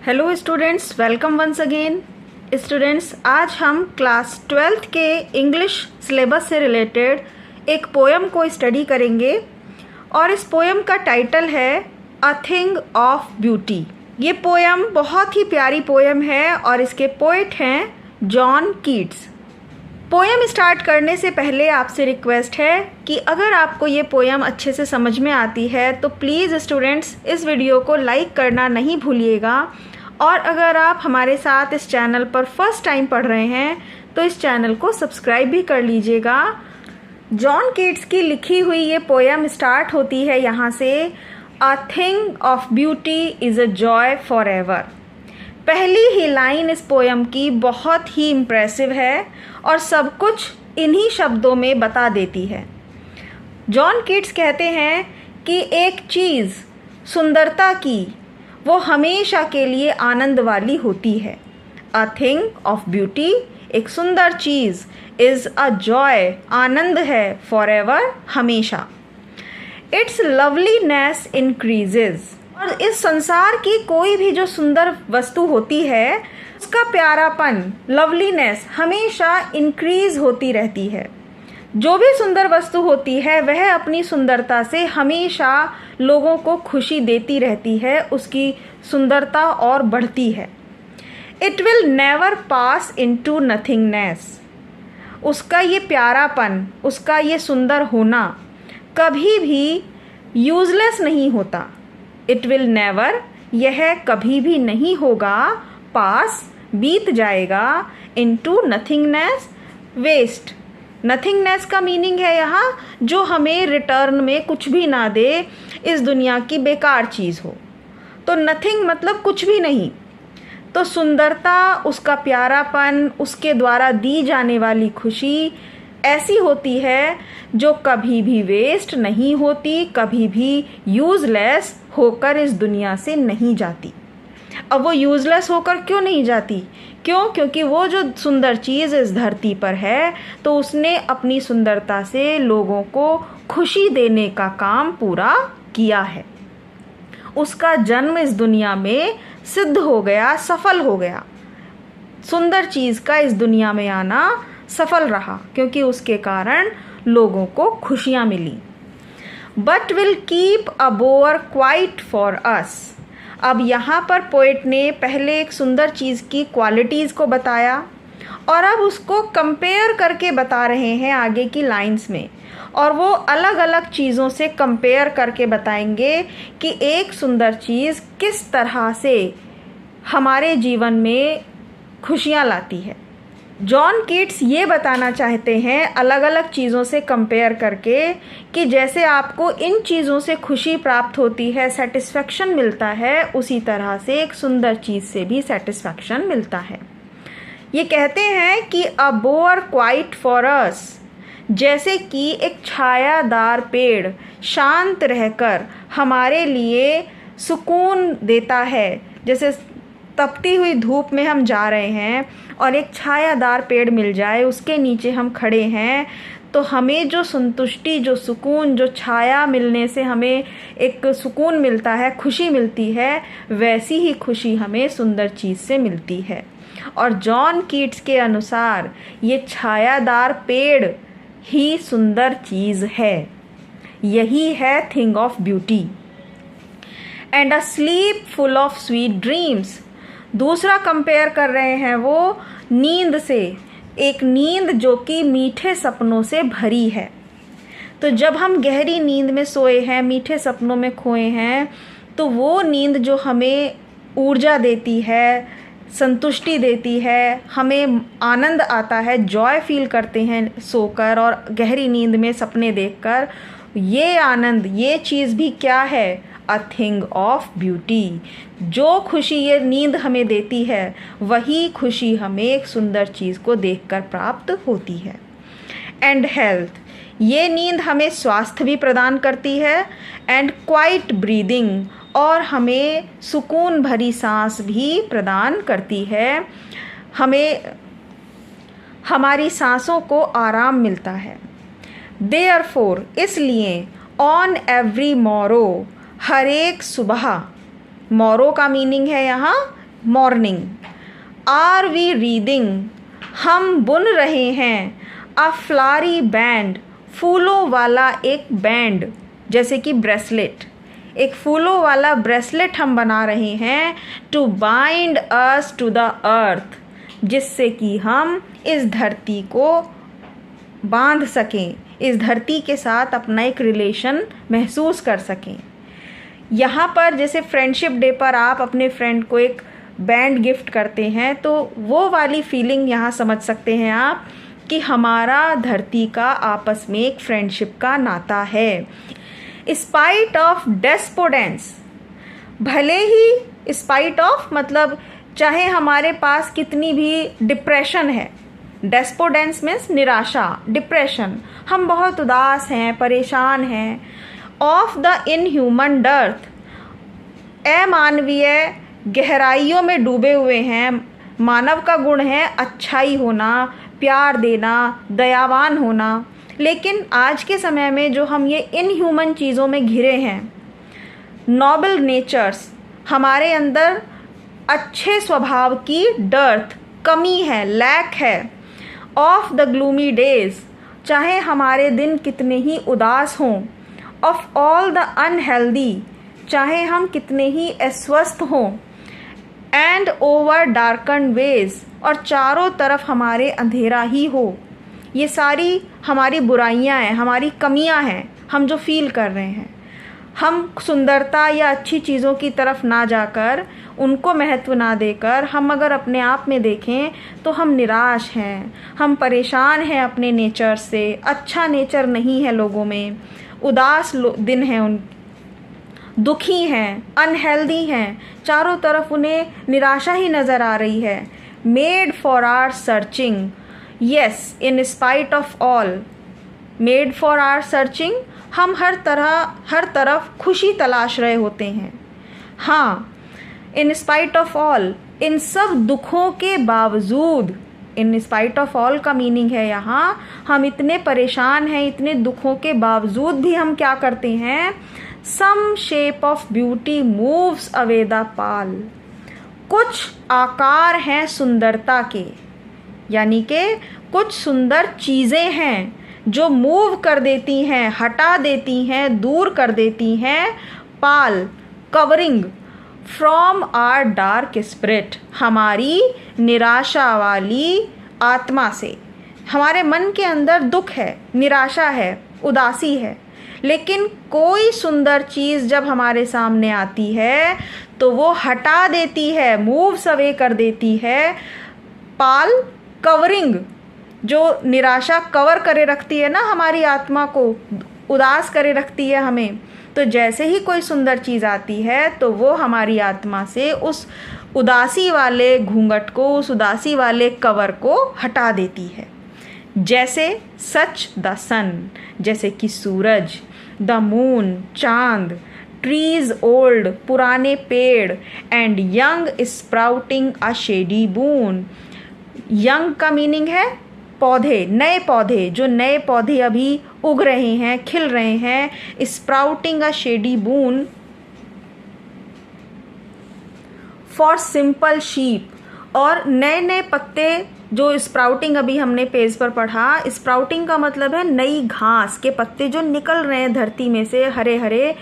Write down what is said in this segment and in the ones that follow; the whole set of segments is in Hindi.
Hello students, welcome once again. Students, आज हम क्लास 12th के इंग्लिश सिलेबस से रिलेटेड एक पोएम को स्टडी करेंगे और इस पोएम का टाइटल है अ थिंग ऑफ ब्यूटी। ये पोएम बहुत ही प्यारी पोएम है और इसके पोएट हैं जॉन कीट्स। पोएम स्टार्ट करने से पहले आपसे रिक्वेस्ट है कि अगर आपको ये पोएम अच्छे से समझ में आती है तो प्लीज़ स्टूडेंट्स इस वीडियो को लाइक करना नहीं भूलिएगा, और अगर आप हमारे साथ इस चैनल पर फर्स्ट टाइम पढ़ रहे हैं तो इस चैनल को सब्सक्राइब भी कर लीजिएगा। जॉन कीट्स की लिखी हुई ये पोएम स्टार्ट होती है यहाँ से, अ thing of beauty is a joy for ever. पहली ही लाइन इस पोएम की बहुत ही इम्प्रेसिव है और सब कुछ इन्हीं शब्दों में बता देती है। जॉन कीट्स कहते हैं कि एक चीज़ सुंदरता की वो हमेशा के लिए आनंद वाली होती है। अ थिंग ऑफ ब्यूटी, एक सुंदर चीज़, इज़ अ जॉय, आनंद है, फॉर एवर, हमेशा। इट्स लवलीनेस इंक्रीजेज, और इस संसार की कोई भी जो सुंदर वस्तु होती है उसका प्यारापन, लवलीनेस, हमेशा इंक्रीज होती रहती है। जो भी सुंदर वस्तु होती है वह अपनी सुंदरता से हमेशा लोगों को खुशी देती रहती है, उसकी सुंदरता और बढ़ती है। It will never pass into nothingness, उसका ये प्यारापन, उसका ये सुंदर होना कभी भी यूजलेस नहीं होता। इट विल नेवर, यह कभी भी नहीं होगा, पास, बीत जाएगा, इनटू नथिंगनेस, वेस्ट। नथिंगनेस का मीनिंग है यहाँ जो हमें रिटर्न में कुछ भी ना दे, इस दुनिया की बेकार चीज़ हो। तो नथिंग मतलब कुछ भी नहीं। तो सुंदरता, उसका प्यारापन, उसके द्वारा दी जाने वाली खुशी ऐसी होती है जो कभी भी वेस्ट नहीं होती, कभी भी यूज़लेस होकर इस दुनिया से नहीं जाती। अब वो यूज़लेस होकर क्यों नहीं जाती? क्योंकि वो जो सुंदर चीज़ इस धरती पर है तो उसने अपनी सुंदरता से लोगों को खुशी देने का काम पूरा किया है। उसका जन्म इस दुनिया में सिद्ध हो गया, सफल हो गया। सुंदर चीज़ का इस दुनिया में आना सफल रहा क्योंकि उसके कारण लोगों को खुशियाँ मिली। But will keep a bower quiet for us. अब यहाँ पर पोएट ने पहले एक सुंदर चीज़ की क्वालिटीज़ को बताया और अब उसको कंपेयर करके बता रहे हैं आगे की लाइंस में, और वो अलग अलग चीज़ों से कंपेयर करके बताएंगे कि एक सुंदर चीज़ किस तरह से हमारे जीवन में खुशियाँ लाती है। जॉन कीट्स ये बताना चाहते हैं अलग अलग चीज़ों से कंपेयर करके कि जैसे आपको इन चीज़ों से खुशी प्राप्त होती है, सेटिस्फेक्शन मिलता है, उसी तरह से एक सुंदर चीज़ से भी सेटिस्फेक्शन मिलता है। ये कहते हैं कि अ बोअर क्वाइट फॉर अस, जैसे कि एक छायादार पेड़ शांत रहकर हमारे लिए सुकून देता है। जैसे तपती हुई धूप में हम जा रहे हैं और एक छायादार पेड़ मिल जाए, उसके नीचे हम खड़े हैं तो हमें जो संतुष्टि, जो सुकून, जो छाया मिलने से हमें एक सुकून मिलता है, खुशी मिलती है, वैसी ही खुशी हमें सुंदर चीज़ से मिलती है। और जॉन कीट्स के अनुसार ये छायादार पेड़ ही सुंदर चीज़ है। यही है thing of beauty. And a slip full of sweet dreams, दूसरा कंपेयर कर रहे हैं वो नींद से, एक नींद जो कि मीठे सपनों से भरी है। तो जब हम गहरी नींद में सोए हैं, मीठे सपनों में खोए हैं, तो वो नींद जो हमें ऊर्जा देती है, संतुष्टि देती है, हमें आनंद आता है, जॉय फील करते हैं सोकर और गहरी नींद में सपने देखकर, ये आनंद, ये चीज़ भी क्या है? A thing of beauty. जो खुशी ये नींद हमें देती है वही खुशी हमें एक सुंदर चीज़ को देखकर प्राप्त होती है। एंड हेल्थ, ये नींद हमें स्वास्थ्य भी प्रदान करती है। एंड क्वाइट ब्रीदिंग, और हमें सुकून भरी सांस भी प्रदान करती है, हमें हमारी सांसों को आराम मिलता है। देयरफॉर, इसलिए, ऑन एवरी मॉरो, हर एक सुबह, मोरो का मीनिंग है यहाँ मॉर्निंग। आर वी रीडिंग, हम बुन रहे हैं। अ फ्लारी बैंड, फूलों वाला एक बैंड, जैसे कि ब्रेसलेट, एक फूलों वाला ब्रेसलेट हम बना रहे हैं। To bind us to the earth, जिससे कि हम इस धरती को बांध सकें, इस धरती के साथ अपना एक रिलेशन महसूस कर सकें। यहाँ पर जैसे फ्रेंडशिप डे पर आप अपने फ्रेंड को एक बैंड गिफ्ट करते हैं, तो वो वाली फीलिंग यहाँ समझ सकते हैं आप कि हमारा धरती का आपस में एक फ्रेंडशिप का नाता है। स्पाइट ऑफ डेस्पोडेंस, भले ही स्पाइट ऑफ मतलब चाहे हमारे पास कितनी भी डिप्रेशन है, डेस्पोडेंस मीन्स निराशा, डिप्रेशन, हम बहुत उदास हैं, परेशान हैं। ऑफ द इनह्यूमन डर्थ, अमानवीय गहराइयों में डूबे हुए हैं। मानव का गुण है अच्छाई होना, प्यार देना, दयावान होना। लेकिन आज के समय में जो हम ये इनह्यूमन चीज़ों में घिरे हैं, नोबल नेचर्स, हमारे अंदर अच्छे स्वभाव की डर्थ, कमी है, लैक है। ऑफ द ग्लूमी डेज, चाहे हमारे दिन कितने ही उदास हों। ऑफ ऑल द अनहेल्दी, चाहे हम कितने ही अस्वस्थ हों। एंड ओवर डार्कन वेज, और चारों तरफ हमारे अंधेरा ही हो। ये सारी हमारी बुराइयां हैं, हमारी कमियां हैं, हम जो फील कर रहे हैं। हम सुंदरता या अच्छी चीज़ों की तरफ ना जाकर, उनको महत्व ना देकर, हम अगर अपने आप में देखें तो हम निराश हैं, हम परेशान हैं अपने नेचर से। अच्छा नेचर नहीं है लोगों में, उदास दिन हैं, उन दुखी हैं, अनहेल्दी हैं, चारों तरफ उन्हें निराशा ही नज़र आ रही है। Made for our searching, yes in spite of all, made for our searching, हम हर तरफ खुशी तलाश रहे होते हैं। हाँ, इन स्पाइट ऑफ ऑल, इन सब दुखों के बावजूद, इन स्पाइट ऑफ ऑल का मीनिंग है यहाँ हम इतने परेशान हैं, इतने दुखों के बावजूद भी हम क्या करते हैं। Some shape of beauty moves away the pall, कुछ आकार हैं सुंदरता के, यानी कि कुछ सुंदर चीज़ें हैं जो मूव कर देती हैं, हटा देती हैं, दूर कर देती हैं। Pall, covering, from our dark spirit, हमारी निराशा वाली आत्मा से। हमारे मन के अंदर दुख है, निराशा है, उदासी है, लेकिन कोई सुंदर चीज़ जब हमारे सामने आती है तो वो हटा देती है, मूव्स अवे कर देती है। पाल, कवरिंग, जो निराशा कवर करे रखती है ना हमारी आत्मा को, उदास करे रखती है हमें, तो जैसे ही कोई सुंदर चीज़ आती है तो वो हमारी आत्मा से उस उदासी वाले घूंघट को, उस उदासी वाले कवर को हटा देती है। जैसे सच द सन, जैसे कि सूरज, द मून, चांद, ट्रीज ओल्ड, पुराने पेड़, and young sprouting a shady boon. Young का मीनिंग है पौधे, नए पौधे, जो नए पौधे अभी उग रहे हैं, खिल रहे हैं। Sprouting a shady boon for simple sheep, और नए नए पत्ते जो स्प्राउटिंग अभी हमने पेज पर पढ़ा, स्प्राउटिंग का मतलब है नई घास के पत्ते जो निकल रहे हैं धरती में से हरे हरे।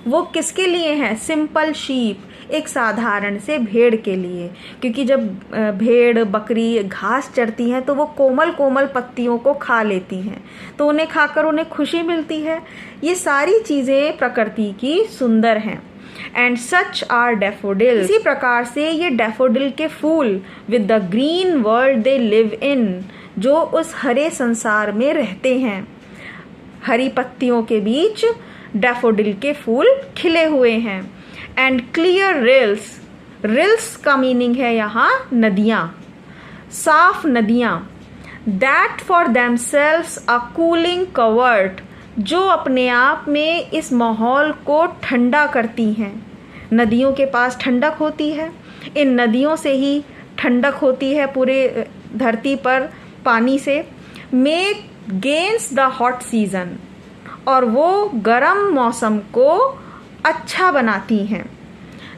वो किसके लिए हैं? सिंपल शीप, एक साधारण से भेड़ के लिए, क्योंकि जब भेड़ बकरी घास चरती हैं तो वो कोमल कोमल पत्तियों को खा लेती हैं, तो उन्हें खाकर उन्हें खुशी मिलती है। ये सारी चीज़ें प्रकृति की सुंदर हैं। एंड सच आर डैफोडिल, इसी प्रकार से ये डैफोडिल के फूल, with the green world they live in, जो उस हरे संसार में रहते हैं। हरी पत्तियों के बीच डैफोडिल के फूल खिले हुए हैं। एंड क्लियर रिल्स, रिल्स का मीनिंग है यहाँ नदियाँ, साफ नदियाँ। That for themselves a cooling covert, जो अपने आप में इस माहौल को ठंडा करती हैं। नदियों के पास ठंडक होती है, इन नदियों से ही ठंडक होती है पूरे धरती पर पानी से। Make gains the hot season, और वो गर्म मौसम को अच्छा बनाती हैं।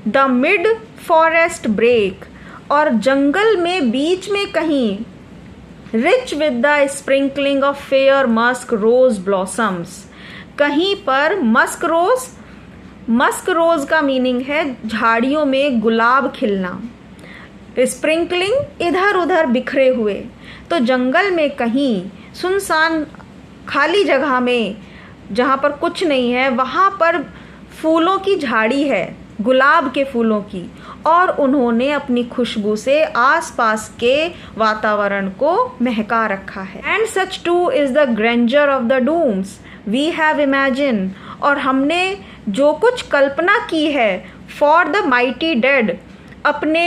द मिड फॉरेस्ट ब्रेक, और जंगल में बीच में कहीं rich with the sprinkling of fair musk rose blossoms, कहीं पर मस्क रोज का मीनिंग है झाड़ियों में गुलाब खिलना, स्प्रिंकलिंग इधर उधर बिखरे हुए। तो जंगल में कहीं सुनसान खाली जगह में जहाँ पर कुछ नहीं है, वहाँ पर फूलों की झाड़ी है, गुलाब के फूलों की, और उन्होंने अपनी खुशबू से आसपास के वातावरण को महका रखा है। And such too is the grandeur of the dooms we have imagine, और हमने जो कुछ कल्पना की है फॉर द माइटी डेड, अपने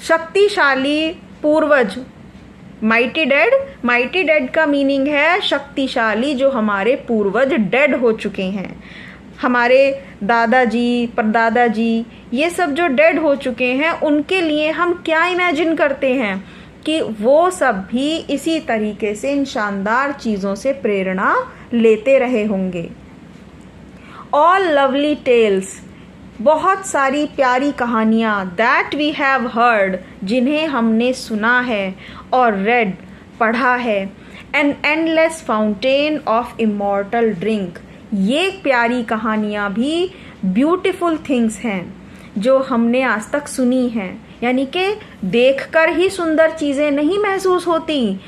शक्तिशाली पूर्वज। माइटी डेड का मीनिंग है शक्तिशाली, जो हमारे पूर्वज डेड हो चुके हैं, हमारे दादाजी परदादाजी ये सब जो डेड हो चुके हैं, उनके लिए हम क्या इमेजिन करते हैं कि वो सब भी इसी तरीके से इन शानदार चीज़ों से प्रेरणा लेते रहे होंगे। ऑल लवली टेल्स, बहुत सारी प्यारी कहानियाँ, दैट वी हैव हर्ड, जिन्हें हमने सुना है और रेड पढ़ा है, an endless fountain of immortal drink, ये प्यारी कहानियाँ भी ब्यूटीफुल थिंग्स हैं जो हमने आज तक सुनी हैं। यानी कि देखकर ही सुंदर चीज़ें नहीं महसूस होती,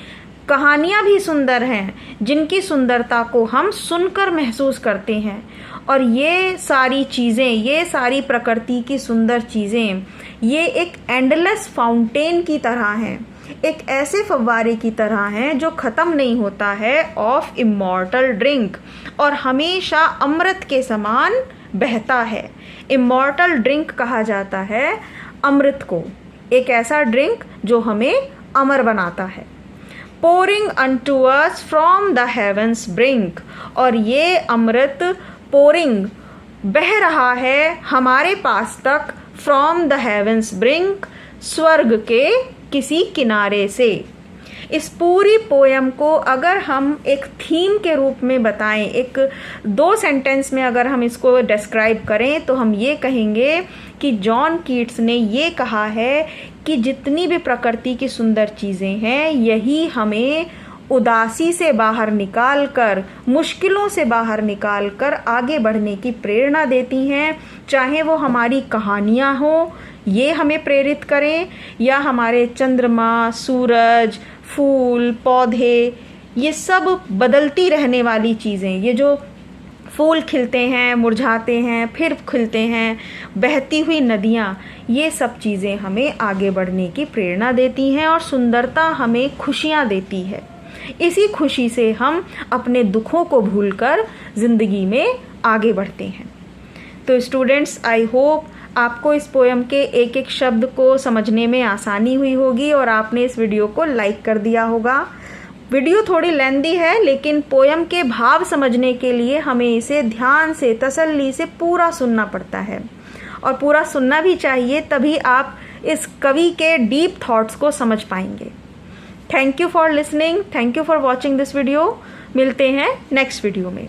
कहानियाँ भी सुंदर हैं जिनकी सुंदरता को हम सुनकर महसूस करते हैं। और ये सारी चीज़ें, ये सारी प्रकृति की सुंदर चीज़ें, ये एक एंडलेस फाउंटेन की तरह हैं, एक ऐसे फव्वारे की तरह हैं जो ख़त्म नहीं होता है, ऑफ इमॉर्टल ड्रिंक, और हमेशा अमृत के समान बहता है। इमॉर्टल ड्रिंक कहा जाता है अमृत को, एक ऐसा ड्रिंक जो हमें अमर बनाता है। Pouring unto us from the heavens brink, और ये अमृत पोरिंग बह रहा है हमारे पास तक, फ्रॉम द हेवंस ब्रिंक, स्वर्ग के किसी किनारे से। इस पूरी पोयम को अगर हम एक थीम के रूप में बताएं, एक 2 सेंटेंस में अगर हम इसको डिस्क्राइब करें, तो हम ये कहेंगे कि जॉन कीट्स ने ये कहा है कि जितनी भी प्रकृति की सुंदर चीज़ें हैं, यही हमें उदासी से बाहर निकाल कर, मुश्किलों से बाहर निकाल कर आगे बढ़ने की प्रेरणा देती हैं। चाहे वो हमारी कहानियाँ हों, ये हमें प्रेरित करें, या हमारे चंद्रमा, सूरज, फूल, पौधे, ये सब बदलती रहने वाली चीज़ें, ये जो फूल खिलते हैं, मुरझाते हैं, फिर खिलते हैं, बहती हुई नदियाँ, ये सब चीज़ें हमें आगे बढ़ने की प्रेरणा देती हैं, और सुंदरता हमें खुशियाँ देती है। इसी खुशी से हम अपने दुखों को भूलकर ज़िंदगी में आगे बढ़ते हैं। तो स्टूडेंट्स, आई होप आपको इस पोएम के एक एक शब्द को समझने में आसानी हुई होगी और आपने इस वीडियो को लाइक कर दिया होगा। वीडियो थोड़ी लेंदी है, लेकिन पोएम के भाव समझने के लिए हमें इसे ध्यान से, तसल्ली से पूरा सुनना पड़ता है, और पूरा सुनना भी चाहिए, तभी आप इस कवि के डीप थॉट्स को समझ पाएंगे। Thank you for listening, thank you for watching this video. मिलते हैं नेक्स्ट वीडियो में।